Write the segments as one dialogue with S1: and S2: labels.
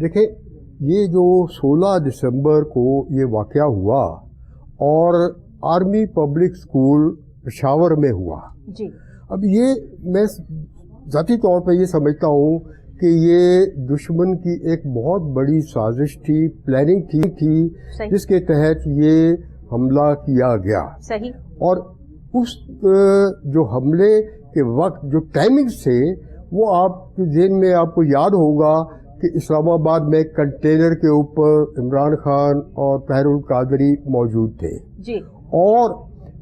S1: دیکھیں یہ جو 16 دسمبر کو یہ واقعہ ہوا اور آرمی پبلک اسکول پشاور میں ہوا
S2: جی.
S1: اب یہ میں ذاتی طور پہ یہ سمجھتا ہوں کہ یہ دشمن کی ایک بہت بڑی سازش تھی، پلاننگ تھی جس کے تحت یہ حملہ کیا گیا.
S2: صحیح. اور
S1: اس جو حملے کے وقت جو ٹائمنگز تھے وہ آپ کے ذہن میں آپ کو یاد ہوگا کہ اسلام آباد میں کنٹینر کے اوپر عمران خان اور طاہر القادری موجود تھے
S2: جی. اور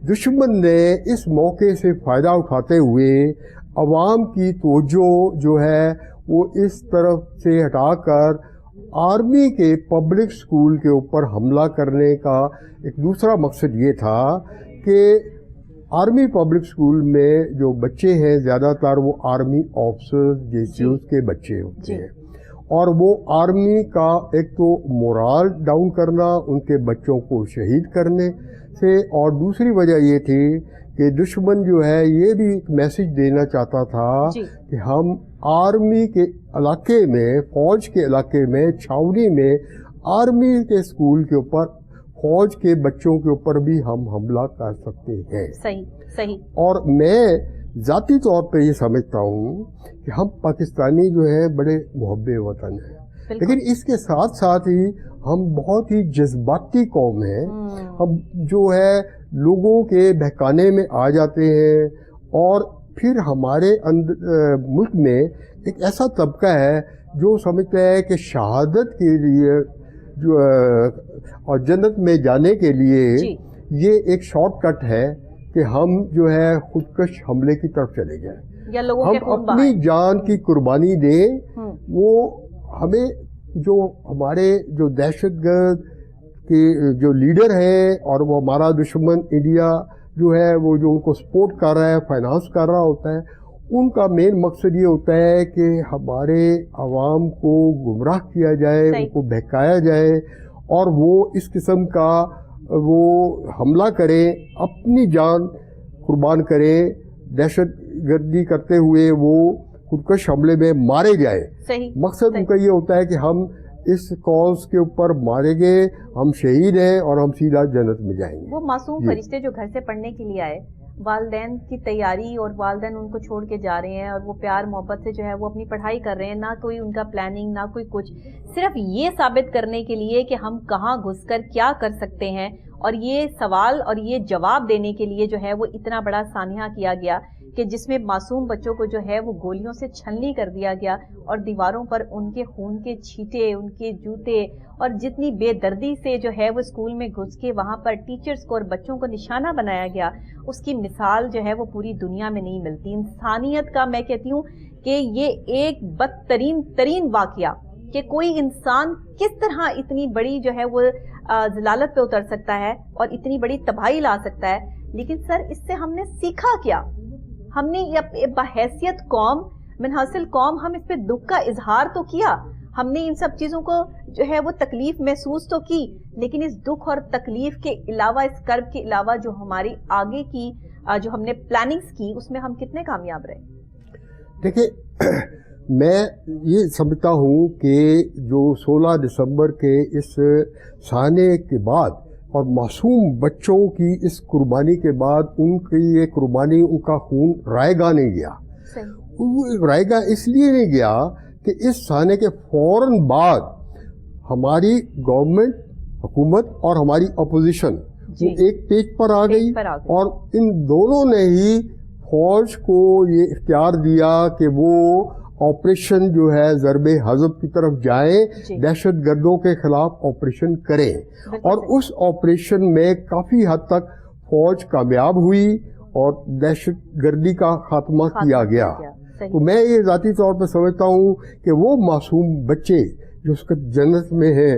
S1: دشمن نے اس موقع سے فائدہ اٹھاتے ہوئے عوام کی توجہ جو ہے وہ اس طرف سے ہٹا کر آرمی کے پبلک اسکول کے اوپر حملہ کرنے کا ایک دوسرا مقصد یہ تھا کہ آرمی پبلک اسکول میں جو بچے ہیں زیادہ تر وہ آرمی آفیسرز جیسیوز کے بچے ہوتے ہیں اور وہ آرمی کا ایک تو مورال ڈاؤن کرنا ان کے بچوں کو شہید کرنے سے، اور دوسری وجہ یہ تھی کہ دشمن جو ہے یہ بھی ایک میسج دینا چاہتا تھا کہ ہم آرمی کے علاقے میں، فوج کے علاقے میں، چھاؤنی میں آرمی کے اسکول کے اوپر، فوج کے بچوں کے اوپر بھی ہم حملہ کر سکتے ہیں.
S2: صحیح.
S1: اور میں ذاتی طور پہ یہ سمجھتا ہوں کہ ہم پاکستانی جو ہے بڑے محب وطن ہیں، لیکن اس کے ساتھ ساتھ ہی ہم بہت ہی جذباتی قوم ہیں. ہم جو ہے لوگوں کے بہکانے میں آ جاتے ہیں، اور پھر ہمارے ملک میں ایک ایسا طبقہ ہے جو سمجھتا ہے کہ شہادت کے لیے جو اور جنت میں جانے کے لیے یہ ایک شارٹ کٹ ہے کہ ہم جو ہے خودکش حملے کی طرف چلے جائیں، ہم اپنی جان کی قربانی دیں. وہ ہمیں جو ہمارے جو دہشت گرد کے جو لیڈر ہیں اور وہ ہمارا دشمن انڈیا جو ہے وہ جو ان کو سپورٹ کر رہا ہے، فائنانس کر رہا ہوتا ہے، ان کا مین مقصد یہ ہوتا ہے کہ ہمارے عوام کو گمراہ کیا جائے، ان کو بہکایا جائے اور وہ اس قسم کا وہ حملہ کریں، اپنی جان قربان کریں، دہشت گردی کرتے ہوئے وہ خودکش حملے میں مارے جائے. مقصد ان کا یہ ہوتا ہے کہ ہم اس کاز کے اوپر مارے گئے، ہم شہید ہیں اور ہم سیدھا جنت میں جائیں گے.
S2: وہ معصوم فرشتے جو گھر سے پڑھنے کے لیے آئے، والدین کی تیاری اور والدین ان کو چھوڑ کے جا رہے ہیں اور وہ پیار محبت سے جو ہے وہ اپنی پڑھائی کر رہے ہیں، نہ کوئی ان کا پلاننگ، نہ کوئی کچھ، صرف یہ ثابت کرنے کے لیے کہ ہم کہاں گھس کر کیا کر سکتے ہیں. اور یہ سوال اور یہ جواب دینے کے لیے جو ہے وہ اتنا بڑا سانحہ کیا گیا کہ جس میں معصوم بچوں کو جو ہے وہ گولیوں سے چھلنی کر دیا گیا اور دیواروں پر ان کے خون کے چھینٹے، ان کے جوتے، اور جتنی بے دردی سے جو ہے وہ اسکول میں گھس کے وہاں پر ٹیچرز کو اور بچوں کو نشانہ بنایا گیا، اس کی مثال جو ہے وہ پوری دنیا میں نہیں ملتی. انسانیت کا میں کہتی ہوں کہ یہ ایک بدترین واقعہ کہ کوئی انسان کس طرح اتنی بڑی جو ہے وہ ضلالت پہ اتر سکتا ہے اور اتنی بڑی تباہی لا سکتا ہے. لیکن سر اس سے ہم نے سیکھا کیا؟ ہم نے بحیثیت قوم، منحصل قوم، ہم اس پہ دکھ کا اظہار تو کیا، ہم نے ان سب چیزوں کو جو ہے وہ تکلیف محسوس تو کی، لیکن اس دکھ اور تکلیف کے علاوہ، اس کرب کے علاوہ جو ہماری آگے کی جو ہم نے پلاننگز کی، اس میں ہم کتنے کامیاب رہے؟
S1: دیکھیں میں یہ سمجھتا ہوں کہ جو 16 دسمبر کے اس سانے کے بعد اور معصوم بچوں کی اس قربانی کے بعد ان کی یہ قربانی، ان کا خون رائے گاہ نہیں گیا. رائے گاہ اس لیے نہیں گیا کہ اس سانے کے فوراً بعد ہماری گورنمنٹ، حکومت اور ہماری اپوزیشن وہ ایک پیج پر آ گئی اور ان دونوں نے ہی فوج کو یہ اختیار دیا کہ وہ آپریشن جو ہے ضرب حذف کی طرف جائیں، دہشت گردوں کے خلاف آپریشن کریں. اور اس آپریشن میں کافی حد تک فوج کامیاب ہوئی اور دہشت گردی کا خاتمہ کیا گیا. تو میں یہ ذاتی طور پہ سمجھتا ہوں کہ وہ معصوم بچے جو اس کا جنت میں ہیں،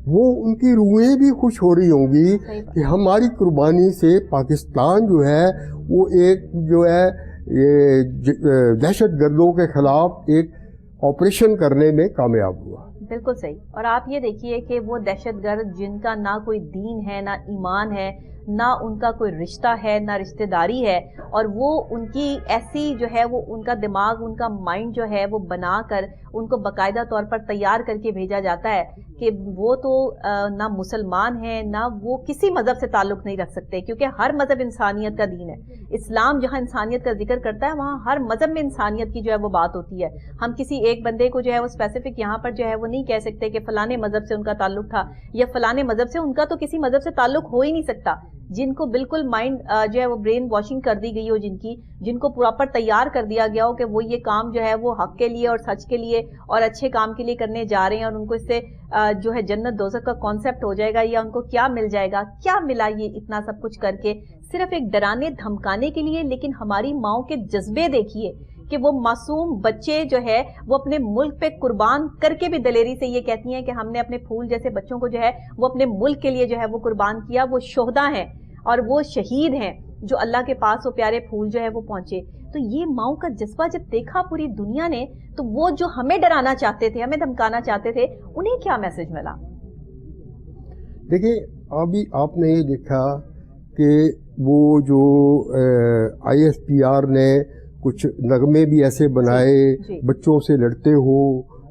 S1: وہ ان کی روحیں بھی خوش ہو رہی ہوں گی کہ ہماری قربانی سے پاکستان جو ہے وہ ایک جو ہے یہ دہشت گردوں کے خلاف ایک آپریشن کرنے میں کامیاب ہوا.
S2: بالکل صحیح. اور آپ یہ دیکھیے کہ وہ دہشت گرد جن کا نہ کوئی دین ہے، نہ ایمان ہے، نہ ان کا کوئی رشتہ ہے نہ رشتہ داری ہے، اور وہ ان کی ایسی جو ہے وہ ان کا دماغ ان کا مائنڈ جو ہے وہ بنا کر ان کو باقاعدہ طور پر تیار کر کے بھیجا جاتا ہے کہ وہ تو نہ مسلمان ہیں نہ وہ کسی مذہب سے تعلق نہیں رکھ سکتے، کیونکہ ہر مذہب انسانیت کا دین ہے۔ اسلام جہاں انسانیت کا ذکر کرتا ہے وہاں ہر مذہب میں انسانیت کی جو ہے وہ بات ہوتی ہے۔ ہم کسی ایک بندے کو جو ہے وہ اسپیسیفک یہاں پر جو ہے وہ نہیں کہہ سکتے کہ فلانے مذہب سے ان کا تعلق تھا یا فلانے مذہب سے، ان کا تو کسی مذہب سے تعلق ہو ہی نہیں سکتا۔ جن کو بالکل مائنڈ جو ہے وہ برین واشنگ کر دی گئی ہو، جن کو پراپر تیار کر دیا گیا ہو کہ وہ یہ کام جو ہے وہ حق کے لیے اور سچ کے لیے اور اچھے کام کے لیے کرنے جا رہے ہیں، اور ان کو اس سے جو ہے جنت دوزخ کا کانسیپٹ ہو جائے گا یا ان کو کیا مل جائے گا، کیا ملا یہ اتنا سب کچھ کر کے صرف ایک ڈرانے دھمکانے کے لیے۔ لیکن ہماری ماؤں کے جذبے دیکھیے کہ وہ معصوم بچے جو ہے وہ اپنے ملک پہ قربان کر کے بھی دلیری سے یہ کہتی ہیں کہ ہم نے اپنے پھول جیسے بچوں کو جو ہے وہ اپنے ملک کے لیے جو ہے وہ قربان کیا، وہ شہداء ہیں اور وہ شہید ہیں جو اللہ کے پاس وہ پیارے پھول جو ہے وہ پہنچے۔ تو یہ ماؤں کا جذبہ جب دیکھا پوری دنیا نے، تو وہ جو ہمیں ڈرانا چاہتے تھے، ہمیں دھمکانا چاہتے تھے، انہیں کیا میسج ملا؟
S1: دیکھیں ابھی آپ نے یہ دیکھا کہ وہ جو آئی ایس پی آر نے کچھ نغمے بھی ایسے بنائے، بچوں سے لڑتے ہو،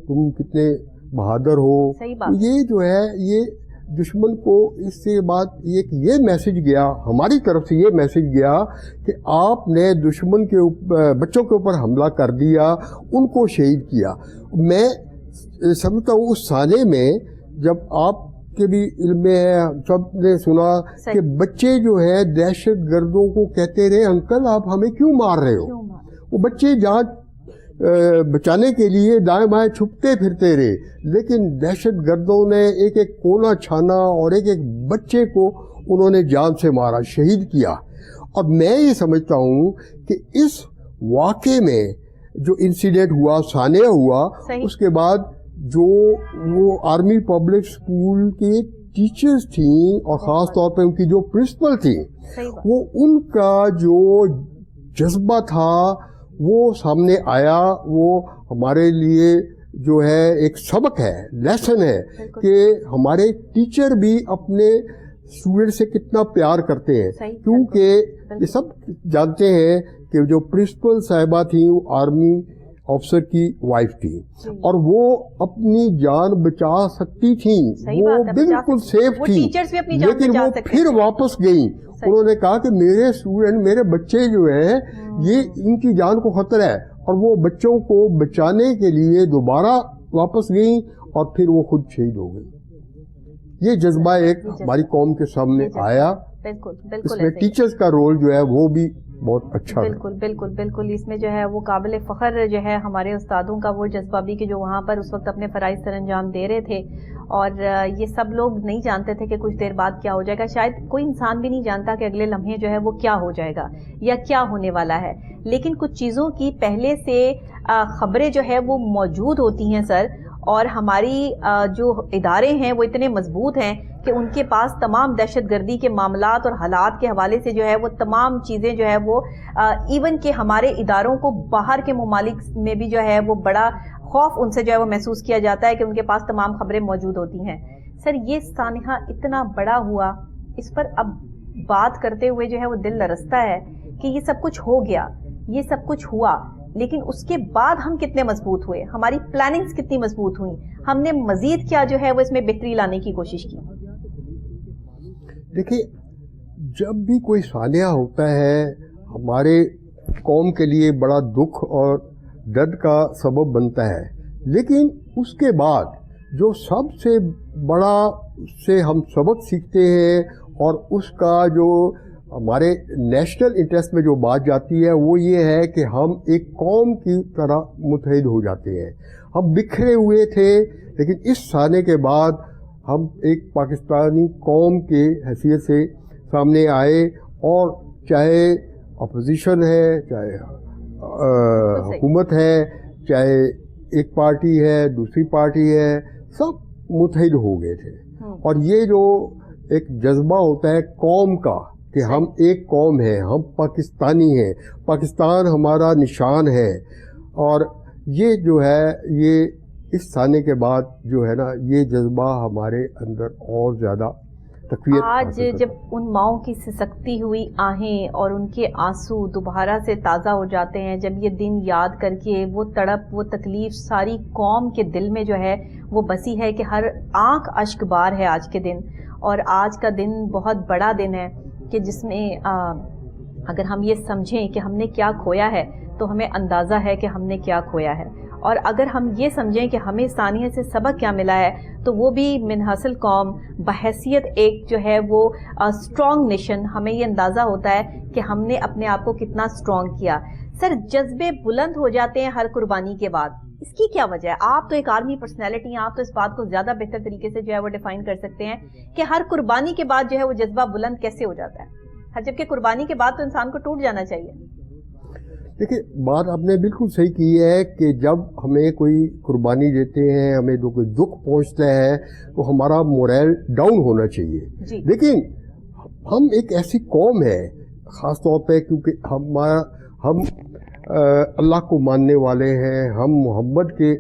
S1: تم کتنے بہادر ہو، یہ جو ہے یہ دشمن کو اس سے بات یہ میسج گیا، ہماری طرف سے یہ میسج گیا کہ آپ نے دشمن کے بچوں کے اوپر حملہ کر دیا، ان کو شہید کیا۔ میں سمجھتا ہوں اس سالے میں جب آپ کے بھی علم میں ہے، سب نے سنا کہ بچے جو ہے دہشت گردوں کو کہتے رہے انکل آپ ہمیں کیوں مار رہے ہو، وہ بچے جہاں بچانے کے لیے دائیں بائیں چھپتے پھرتے رہے، لیکن دہشت گردوں نے ایک ایک کونا چھانا اور ایک ایک بچے کو انہوں نے جان سے مارا، شہید کیا۔ اب میں یہ سمجھتا ہوں کہ اس واقعے میں جو انسیڈنٹ ہوا، ثانیہ ہوا، اس کے بعد جو وہ آرمی پبلک اسکول کے ٹیچرز تھیں اور خاص طور پہ ان کی جو پرنسپل تھیں، وہ ان کا جو جذبہ تھا وہ سامنے آیا۔ وہ ہمارے لیے جو ہے ایک سبق ہے، لیسن ہے کہ ہمارے ٹیچر بھی اپنے اسٹوڈنٹ سے کتنا پیار کرتے ہیں، کیونکہ یہ سب جانتے ہیں کہ جو پرنسپل صاحبہ تھیں وہ آرمی آفیسر کی وائف تھی، اور وہ اپنی جان بچا سکتی تھیں، وہ بالکل سیف تھی، لیکن وہ پھر واپس گئیں۔ انہوں نے کہا کہ میرے اسٹوڈنٹ، میرے بچے جو ہیں یہ ان کی جان کو خطرہ ہے، اور وہ بچوں کو بچانے کے لیے دوبارہ واپس گئیں اور پھر وہ خود شہید ہو گئی۔ یہ جذبہ ایک ہماری قوم کے سامنے آیا۔ اس میں ٹیچرز کا رول جو ہے وہ بھی بہت اچھا ہے۔
S2: بالکل بالکل بالکل، اس میں جو ہے وہ قابل فخر جو ہے ہمارے استادوں کا وہ جذبہ بھی کہ جو وہاں پر اس وقت اپنے فرائض سر انجام دے رہے تھے، اور یہ سب لوگ نہیں جانتے تھے کہ کچھ دیر بعد کیا ہو جائے گا۔ شاید کوئی انسان بھی نہیں جانتا کہ اگلے لمحے جو ہے وہ کیا ہو جائے گا یا کیا ہونے والا ہے، لیکن کچھ چیزوں کی پہلے سے خبریں جو ہے وہ موجود ہوتی ہیں سر، اور ہماری جو ادارے ہیں وہ اتنے مضبوط ہیں کہ ان کے پاس تمام دہشت گردی کے معاملات اور حالات کے حوالے سے جو ہے وہ تمام چیزیں جو ہے وہ ایون کہ ہمارے اداروں کو باہر کے ممالک میں بھی جو ہے وہ بڑا خوف ان سے جو ہے وہ محسوس کیا جاتا ہے کہ ان کے پاس تمام خبریں موجود ہوتی ہیں۔ سر یہ سانحہ اتنا بڑا ہوا، اس پر اب بات کرتے ہوئے جو ہے وہ دل لرزتا ہے کہ یہ سب کچھ ہو گیا، یہ سب کچھ ہوا، لیکن اس کے بعد ہم کتنے مضبوط ہوئے، ہماری پلاننگز کتنی مضبوط ہوئیں، ہم نے مزید کیا جو ہے وہ اس میں بہتری لانے کی کوشش کی۔
S1: دیکھیے جب بھی کوئی سانحہ ہوتا ہے ہمارے قوم کے لیے بڑا دکھ اور درد کا سبب بنتا ہے، لیکن اس کے بعد جو سب سے بڑا اس سے ہم سبق سیکھتے ہیں اور اس کا جو ہمارے نیشنل انٹرسٹ میں جو بات جاتی ہے وہ یہ ہے کہ ہم ایک قوم کی طرح متحد ہو جاتے ہیں۔ ہم بکھرے ہوئے تھے، لیکن اس سانحے کے بعد ہم ایک پاکستانی قوم کے حیثیت سے سامنے آئے، اور چاہے اپوزیشن ہے، چاہے حکومت ہے، چاہے ایک پارٹی ہے دوسری پارٹی ہے، سب متحد ہو گئے تھے۔ اور یہ جو ایک جذبہ ہوتا ہے قوم کا کہ ہم ایک قوم ہیں، ہم پاکستانی ہیں، پاکستان ہمارا نشان ہے، اور یہ جو ہے یہ اس سانے کے بعد جو ہے نا یہ جذبہ ہمارے اندر اور زیادہ تقویت
S2: آج
S1: حاصل کرتا
S2: جب ان ماؤں کی سسکتی ہوئی آہیں اور ان کے آنسو دوبارہ سے تازہ ہو جاتے ہیں، جب یہ دن یاد کر کے وہ تڑپ، وہ تکلیف ساری قوم کے دل میں جو ہے وہ بسی ہے کہ ہر آنکھ اشک بار ہے آج کے دن. اور آج کا دن بہت بڑا دن ہے کہ جس میں اگر ہم یہ سمجھیں کہ ہم نے کیا کھویا ہے تو ہمیں اندازہ ہے کہ ہم نے کیا کھویا ہے، اور اگر ہم یہ سمجھیں کہ ہمیں ثانیہ سے سبق کیا ملا ہے تو وہ بھی منحصل قوم بحیثیت ایک جو ہے وہ اسٹرانگ نیشن، ہمیں یہ اندازہ ہوتا ہے کہ ہم نے اپنے آپ کو کتنا اسٹرانگ کیا. سر، جذبے بلند ہو جاتے ہیں ہر قربانی کے بعد، اس کی کیا وجہ ہے؟ آپ تو ایک آرمی پرسنالٹی ہیں، آپ تو اس بات کو زیادہ بہتر طریقے سے جو ہے وہ ڈیفائن کر سکتے ہیں کہ ہر قربانی کے بعد جو ہے وہ جذبہ بلند کیسے ہو جاتا ہے، جبکہ قربانی کے بعد تو انسان کو ٹوٹ جانا چاہیے.
S1: دیکھیں، بات آپ نے بالکل صحیح کی ہے کہ جب ہمیں کوئی قربانی دیتے ہیں، ہمیں کوئی دکھ پہنچتا ہے تو ہمارا مورائل ڈاؤن ہونا چاہیے.
S2: جی.
S1: لیکن ہم ایک ایسی قوم ہے، خاص طور پہ کیونکہ ہم اللہ کو ماننے والے ہیں، ہم محمد کے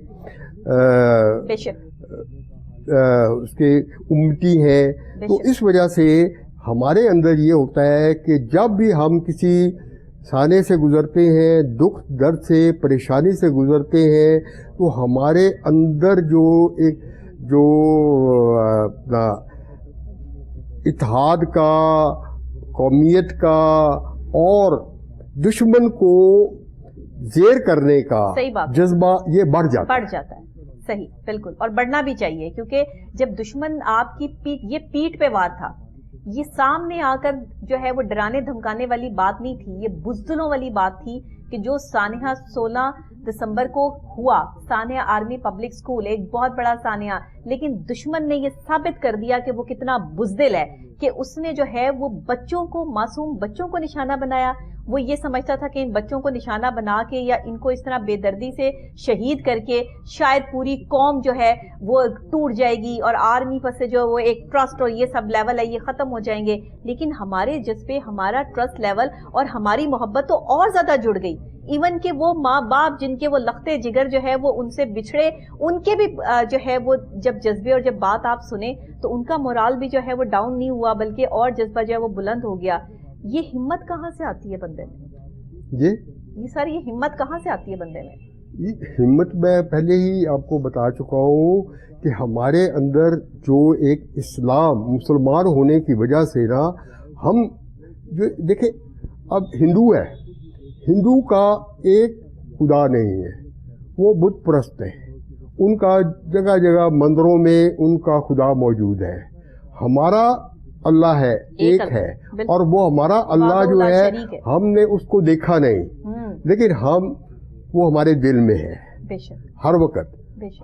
S2: بے شک
S1: اس کے امتی ہیں، تو اس وجہ سے ہمارے اندر یہ ہوتا ہے کہ جب بھی ہم کسی سانے سے گزرتے ہیں، دکھ درد سے، پریشانی سے گزرتے ہیں، تو ہمارے اندر جو اپنا اتحاد کا، قومیت کا اور دشمن کو زیر کرنے کا جذبہ یہ بڑھ جاتا
S2: ہے. صحیح، بالکل، اور بڑھنا بھی چاہیے، کیونکہ جب دشمن آپ کی پیٹھ پہ وار تھا، یہ سامنے آ کر جو ہے وہ ڈرانے دھمکانے والی بات نہیں تھی، یہ بزدلوں والی بات تھی کہ جو سانحہ 16 دسمبر کو ہوا، سانحہ آرمی پبلک سکول، ایک بہت بڑا سانحہ، لیکن دشمن نے یہ ثابت کر دیا کہ وہ کتنا بزدل ہے کہ اس نے جو ہے وہ بچوں کو، معصوم بچوں کو نشانہ بنایا. وہ یہ سمجھتا تھا کہ ان بچوں کو نشانہ بنا کے یا ان کو اس طرح بے دردی سے شہید کر کے شاید پوری قوم جو ہے وہ ٹوٹ جائے گی اور آرمی پر سے جو وہ ایک ٹرسٹ اور یہ سب لیول ہے یہ ختم ہو جائیں گے. لیکن ہمارے جذبے، ہمارا ٹرسٹ لیول اور ہماری محبت تو اور زیادہ جڑ گئی. ایون کہ وہ ماں باپ جن کے وہ لختے جگر جو ہے وہ ان سے بچھڑے، ان کے بھی جو ہے وہ جب جذبے اور جب بات آپ سنیں تو ان کا مورال بھی جو ہے وہ ڈاؤن نہیں ہوا، بلکہ اور جذبہ جو ہے وہ بلند ہو گیا. یہ ہمت کہاں سے آتی ہے بندے میں؟
S1: جی
S2: یہ سر، یہ ہمت کہاں سے آتی ہے بندے میں؟
S1: یہ ہمت میں پہلے ہی آپ کو بتا چکا ہوں کہ ہمارے اندر جو ایک اسلام، مسلمان ہونے کی وجہ سے نا، ہم جو دیکھیں اب ہندو ہے، ہندو کا ایک خدا نہیں ہے، وہ بت پرست ہے، ان کا جگہ جگہ مندروں میں ان کا خدا موجود ہے. ہمارا اللہ ہے، ایک ہے، اور وہ ہمارا اللہ جو ہے ہم نے اس کو دیکھا نہیں، لیکن وہ ہمارے دل میں ہے ہر وقت.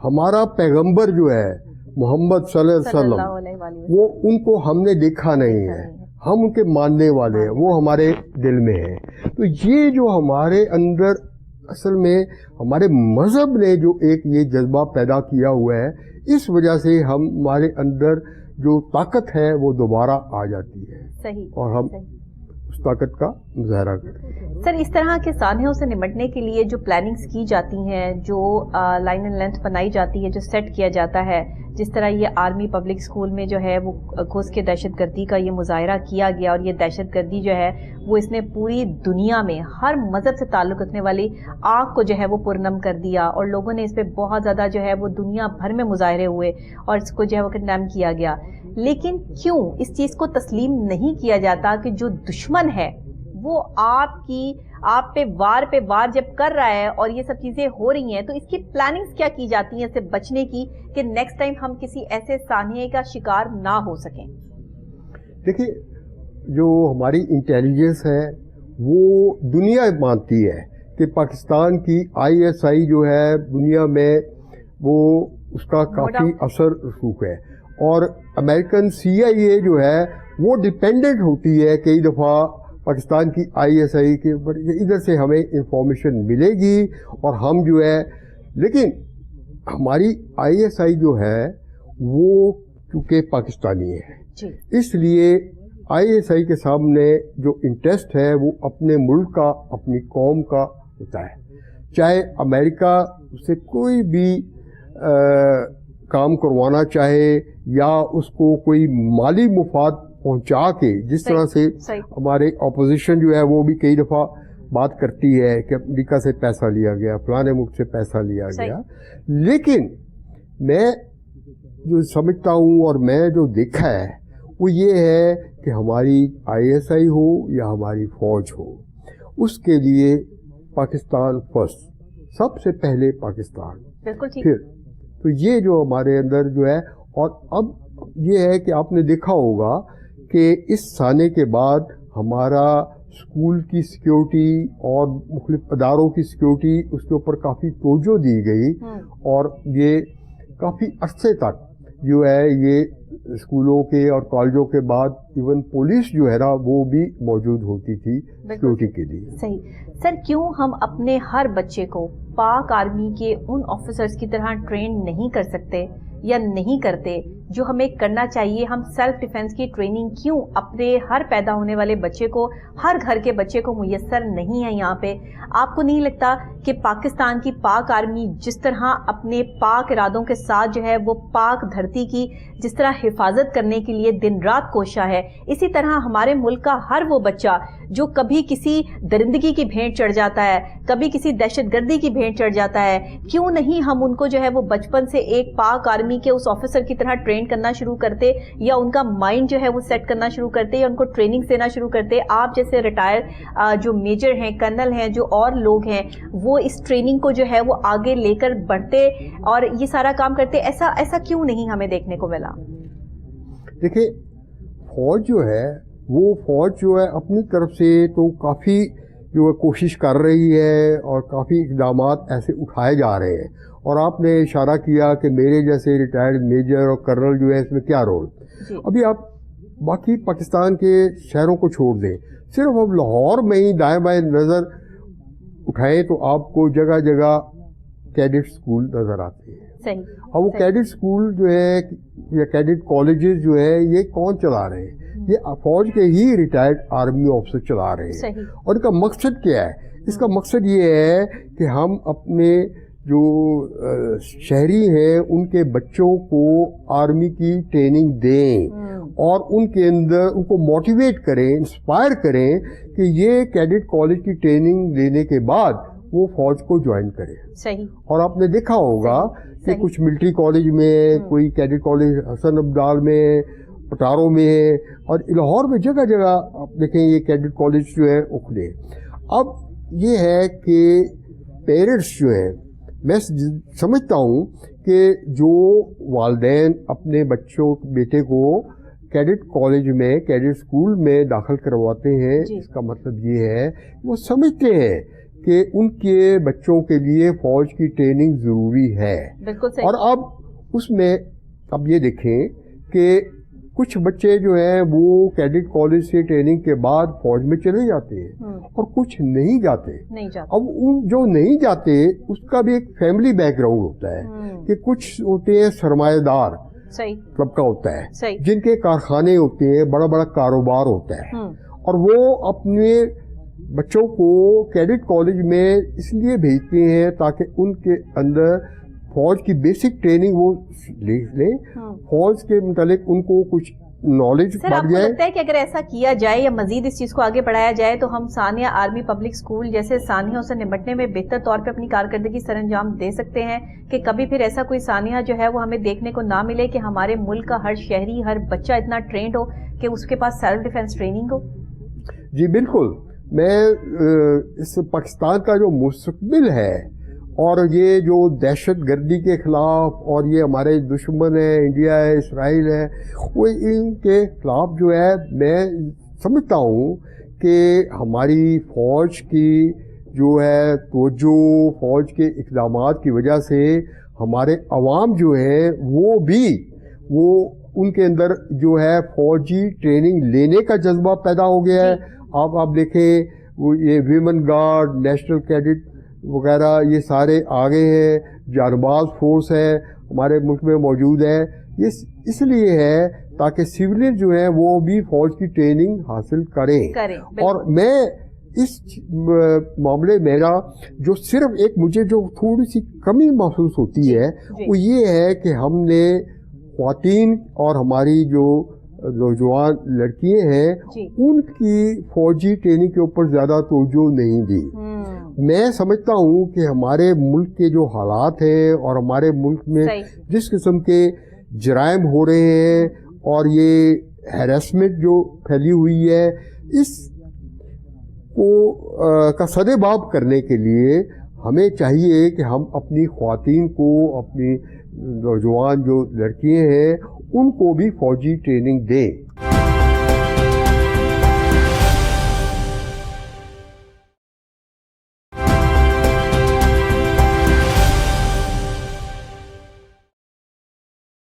S1: ہمارا پیغمبر جو ہے محمد صلی اللہ علیہ وسلم، وہ ان کو ہم نے دیکھا نہیں ہے، ہم ان کے ماننے والے ہیں، وہ ہمارے دل میں ہے. تو یہ جو ہمارے اندر اصل میں ہمارے مذہب نے جو ایک یہ جذبہ پیدا کیا ہوا ہے، اس وجہ سے ہمارے اندر جو طاقت ہے وہ دوبارہ آ جاتی ہے.
S2: صحیح.
S1: اور ہم اس طاقت کا مظاہرہ کرتے ہیں.
S2: سر، اس طرح کے سانحوں سے نمٹنے کے لیے جو پلاننگز کی جاتی ہیں، جو لائن اینڈ لینتھ بنائی جاتی ہے، جو سیٹ کیا جاتا ہے، جس طرح یہ آرمی پبلک سکول میں جو ہے وہ گھس کے دہشت گردی کا یہ مظاہرہ کیا گیا، اور یہ دہشت گردی جو ہے وہ اس نے پوری دنیا میں ہر مذہب سے تعلق رکھنے والی آنکھ کو جو ہے وہ پرنم کر دیا، اور لوگوں نے اس پہ بہت زیادہ جو ہے وہ دنیا بھر میں مظاہرے ہوئے اور اس کو جو ہے وہ کنڈیم کیا گیا. لیکن کیوں اس چیز کو تسلیم نہیں کیا جاتا کہ جو دشمن ہے وہ آپ پہ وار جب کر رہا ہے اور یہ سب چیزیں ہو رہی ہیں، تو اس کی پلاننگز کیا کی جاتی ہیں اس سے بچنے کی کہ نیکسٹ ٹائم ہم کسی ایسے سانحے کا شکار نہ ہو سکیں؟
S1: دیکھیے، جو ہماری انٹیلیجنس ہے وہ دنیا مانتی ہے کہ پاکستان کی ISI جو ہے دنیا میں وہ اس کا کافی اثر رسوخ ہے، اور امریکن CIA جو ہے وہ ڈپینڈنٹ ہوتی ہے کئی دفعہ پاکستان کی ISI کے اوپر، ادھر سے ہمیں انفارمیشن ملے گی اور ہم جو ہے، لیکن ہماری ISI جو ہے وہ چونکہ پاکستانی ہے، اس لیے ISI کے سامنے جو انٹرسٹ ہے وہ اپنے ملک کا، اپنی قوم کا ہوتا ہے. چاہے امریکہ سے کوئی بھی کام کروانا چاہے یا اس کو کوئی مالی مفاد پہنچا کے، جس طرح سے ہمارے اپوزیشن جو ہے وہ بھی کئی دفعہ بات کرتی ہے کہ امریکہ سے پیسہ لیا گیا، فلاں ملک سے پیسہ لیا گیا، لیکن میں جو سمجھتا ہوں اور میں جو دیکھا ہے وہ یہ ہے کہ ہماری ISI ہو یا ہماری فوج ہو، اس کے لیے پاکستان فرسٹ، سب سے پہلے پاکستان، پھر تو یہ جو ہمارے اندر جو ہے. اور اب یہ ہے کہ آپ نے دیکھا ہوگا کہ اس سانے کے بعد ہمارا اسکول کی سیکیورٹی اور مختلف اداروں کی سیکیورٹی اس کے اوپر کافی توجہ دی گئی، اور یہ کافی عرصے تک جو ہے یہ اسکولوں کے اور کالجوں کے بعد ایون پولیس جو ہے نا وہ بھی موجود ہوتی تھی سیکیورٹی کے لیے.
S2: صحیح سر، کیوں ہم اپنے ہر بچے کو پاک آرمی کے ان آفیسرز کی طرح ٹرین نہیں کر سکتے یا نہیں کرتے جو ہمیں کرنا چاہیے؟ ہم سیلف ڈیفense کی ٹریننگ کیوں اپنے ہر پیدا ہونے والے بچے کو، ہر گھر کے بچے کو میسر نہیں ہے یہاں پہ؟ آپ کو نہیں لگتا کہ پاکستان کی پاک آرمی جس طرح اپنے پاک ارادوں کے ساتھ جو ہے وہ پاک دھرتی کی جس طرح حفاظت کرنے کے لیے دن رات کوشاں ہے، اسی طرح ہمارے ملک کا ہر وہ بچہ جو کبھی کسی درندگی کی بھینٹ چڑھ جاتا ہے، کبھی کسی دہشت گردی کی بھینٹ چڑھ جاتا ہے، کیوں نہیں ہم ان کو جو ہے وہ بچپن سے ایک پاک آرمی کے اس آفیسر کی طرح ٹرین کرنا شروع کرتے، یا ان کا مائنڈ جو ہے وہ سیٹ کرنا شروع کرتے، یا ان کو ٹریننگ دینا شروع کرتے؟ آپ جیسے ریٹائر جو میجر ہیں، کرنل ہیں، جو اور لوگ ہیں، وہ اس ٹریننگ کو جو ہے وہ آگے لے کر بڑھتے اور یہ سارا کام کرتے. ایسا کیوں نہیں ہمیں دیکھنے کو ملا؟
S1: دیکھیں، فوج جو ہے وہ فوج جو ہے اپنی طرف سے تو کافی جو ہے کوشش کر رہی ہے اور کافی اقدامات ایسے اٹھائے جا رہے ہیں، اور آپ نے اشارہ کیا کہ میرے جیسے ریٹائرڈ میجر اور کرنل جو ہے اس میں کیا رول. ابھی آپ باقی پاکستان کے شہروں کو چھوڑ دیں، صرف اب لاہور میں ہی دائیں بائیں نظر اٹھائیں تو آپ کو جگہ جگہ کیڈٹ اسکول نظر آتے ہیں. اور وہ کیڈٹ اسکول جو ہے یا کیڈٹ کالجز جو ہے یہ کون چلا رہے ہیں؟ یہ فوج کے ہی ریٹائرڈ آرمی آفیسر چلا رہے ہیں. اور ان کا مقصد کیا ہے؟ اس کا مقصد یہ ہے کہ ہم اپنے جو شہری ہیں ان کے بچوں کو آرمی کی ٹریننگ دیں اور ان کے اندر ان کو موٹیویٹ کریں، انسپائر کریں کہ یہ کیڈٹ کالج کی ٹریننگ لینے کے بعد وہ فوج کو جوائن کریں. اور آپ نے دیکھا ہوگا کہ کچھ ملٹری کالج میں، کوئی کیڈٹ کالج حسن عبدال میں، پٹاروں میں ہے، اور لاہور میں جگہ جگہ آپ دیکھیں یہ کیڈٹ کالج جو ہے اکھلے. اب یہ ہے کہ پیرنٹس جو ہیں، میں سمجھتا ہوں کہ جو والدین اپنے بچوں بیٹے کو کیڈٹ کالج میں، کیڈٹ اسکول میں داخل کرواتے ہیں، اس کا مطلب یہ ہے وہ سمجھتے ہیں کہ ان کے بچوں کے لیے فوج کی ٹریننگ ضروری ہے. اور اب اس میں اب یہ دیکھیں کہ کچھ بچے جو ہیں وہ کیڈٹ کالج سے ٹریننگ کے بعد فوج میں چلے جاتے ہیں اور کچھ نہیں جاتے. اب ان جو نہیں جاتے اس کا بھی ایک فیملی بیک گراؤنڈ ہوتا ہے کہ کچھ ہوتے ہیں سرمایہ دار طبقہ ہوتا ہے جن کے کارخانے ہوتے ہیں، بڑا بڑا کاروبار ہوتا ہے، اور وہ اپنے بچوں کو کیڈٹ کالج میں اس لیے بھیجتے ہیں تاکہ ان کے اندر فوج کی بیسک ٹریننگ وہ لیں، فوج کے متعلق ان کو کچھ نالج بڑھ جائے.
S2: آپ کو لگتا ہے کہ اگر ایسا کیا جائے یا مزید اس چیز کو آگے بڑھایا جائے تو ہم ثانیہ آرمی پبلک اسکول جیسے سانحوں سے نمٹنے میں بہتر طور پہ اپنی کارکردگی سر انجام دے سکتے ہیں، کہ کبھی پھر ایسا کوئی سانحہ جو ہے وہ ہمیں دیکھنے کو نہ ملے کہ ہمارے ملک کا ہر شہری، ہر بچہ اتنا ٹرینڈ ہو کہ اس کے پاس سیلف ڈیفenس ٹریننگ ہو؟
S1: جی بالکل. میں اس پاکستان کا جو مستقبل ہے اور یہ جو دہشت گردی کے خلاف اور یہ ہمارے دشمن ہیں، انڈیا ہے، اسرائیل ہے، وہ ان کے خلاف جو ہے میں سمجھتا ہوں کہ ہماری فوج کی جو ہے توجہ، فوج کے اقدامات کی وجہ سے ہمارے عوام جو ہیں وہ بھی ان کے اندر جو ہے فوجی ٹریننگ لینے کا جذبہ پیدا ہو گیا ہے. آپ دیکھیں وہ یہ ویمن گارڈ، نیشنل کیڈٹ وغیرہ یہ سارے آگے ہیں، جانباز فورس ہے ہمارے ملک میں موجود ہے. یہ اس لیے ہے تاکہ سویلین جو ہیں وہ بھی فوج کی ٹریننگ حاصل کریں. اور میں اس معاملے میرا جو صرف ایک مجھے جو تھوڑی سی کمی محسوس ہوتی ہے وہ یہ ہے کہ ہم نے خواتین اور ہماری جو نوجوان لڑکیاں ہیں ان کی فوجی ٹریننگ کے اوپر زیادہ توجہ نہیں دی. میں سمجھتا ہوں کہ ہمارے ملک کے جو حالات ہیں اور ہمارے ملک میں جس قسم کے جرائم ہو رہے ہیں اور یہ ہیراسمنٹ جو پھیلی ہوئی ہے اس کو کا سدباب کرنے کے لیے ہمیں چاہیے کہ ہم اپنی خواتین کو اپنی نوجوان جو لڑکیاں ہیں ان کو بھی فوجی ٹریننگ دیں.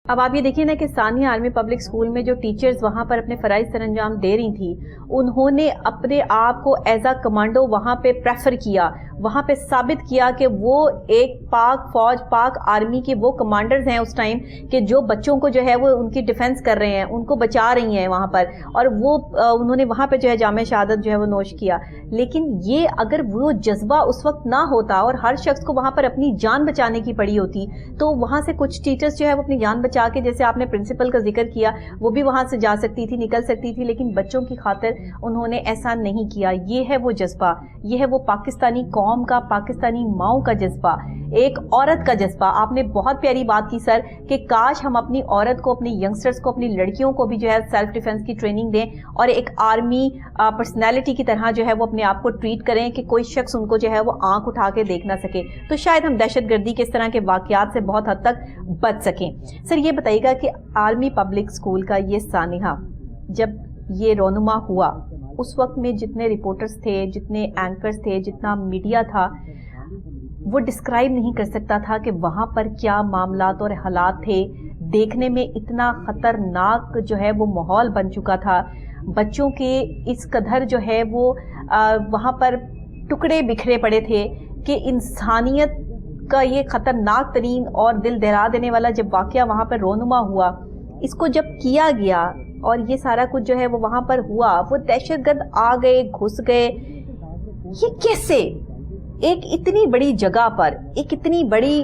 S2: اب آپ یہ دیکھیے نا کہ ثانیہ آرمی پبلک اسکول میں جو ٹیچرز وہاں پر اپنے فرائض سر انجام دے رہی تھیں انہوں نے اپنے آپ کو ایز اے کمانڈو وہاں پہ پریفر کیا, وہاں پہ ثابت کیا کہ وہ ایک پاک فوج پاک آرمی کے وہ کمانڈرز ہیں اس ٹائم کہ جو بچوں کو جو ہے وہ ان کی ڈیفنس کر رہے ہیں, ان کو بچا رہی ہیں وہاں پر, اور وہ انہوں نے وہاں پہ جو ہے جامع شہادت جو ہے وہ نوش کیا. لیکن یہ اگر وہ جذبہ اس وقت نہ ہوتا اور ہر شخص کو وہاں پر اپنی جان بچانے کی پڑی ہوتی تو وہاں سے کچھ ٹیچرز جو ہے وہ اپنی جان بچا کے, جیسے آپ نے پرنسپل کا ذکر کیا, وہ بھی وہاں سے جا سکتی تھی, نکل سکتی تھی, لیکن بچوں کی خاطر انہوں نے ایسا نہیں کیا. یہ ہے وہ جذبہ, یہ ہے وہ پاکستانی قوم کا, پاکستانی ماؤں کا جذبہ, ایک عورت کا جذبہ. آپ نے بہت پیاری بات کی سر کہ کاش ہم اپنی عورت کو, اپنی ینگسٹرز کو, اپنی لڑکیوں کو بھی جو ہے سیلف ڈیفنس کی ٹریننگ دیں اور ایک آرمی پرسنالٹی کی طرح جو ہے وہ اپنے آپ کو ٹریٹ کریں کہ کوئی شخص ان کو جو ہے وہ آنکھ اٹھا کے دیکھ نہ سکے. تو شاید ہم دہشت گردی کے اس طرح کے واقعات سے بہت حد تک بچ سکیں. سر یہ بتائیے گا کہ آرمی پبلک اسکول کا یہ سانحہ جب یہ رونما ہوا اس وقت میں جتنے رپورٹرز تھے, جتنے اینکرز تھے, جتنا میڈیا تھا, وہ ڈسکرائب نہیں کر سکتا تھا کہ وہاں پر کیا معاملات اور حالات تھے. دیکھنے میں اتنا خطرناک جو ہے وہ ماحول بن چکا تھا, بچوں کے اس قدر جو ہے وہ وہاں پر ٹکڑے بکھرے پڑے تھے کہ انسانیت کا یہ خطرناک ترین اور دل دہلا دینے والا جب واقعہ وہاں پر رونما ہوا, اس کو جب کیا گیا اور یہ سارا کچھ جو ہے وہ وہاں پر ہوا, وہ دہشت گرد آ گئے, گھس گئے. یہ کیسے ایک اتنی بڑی جگہ پر ایک اتنی بڑی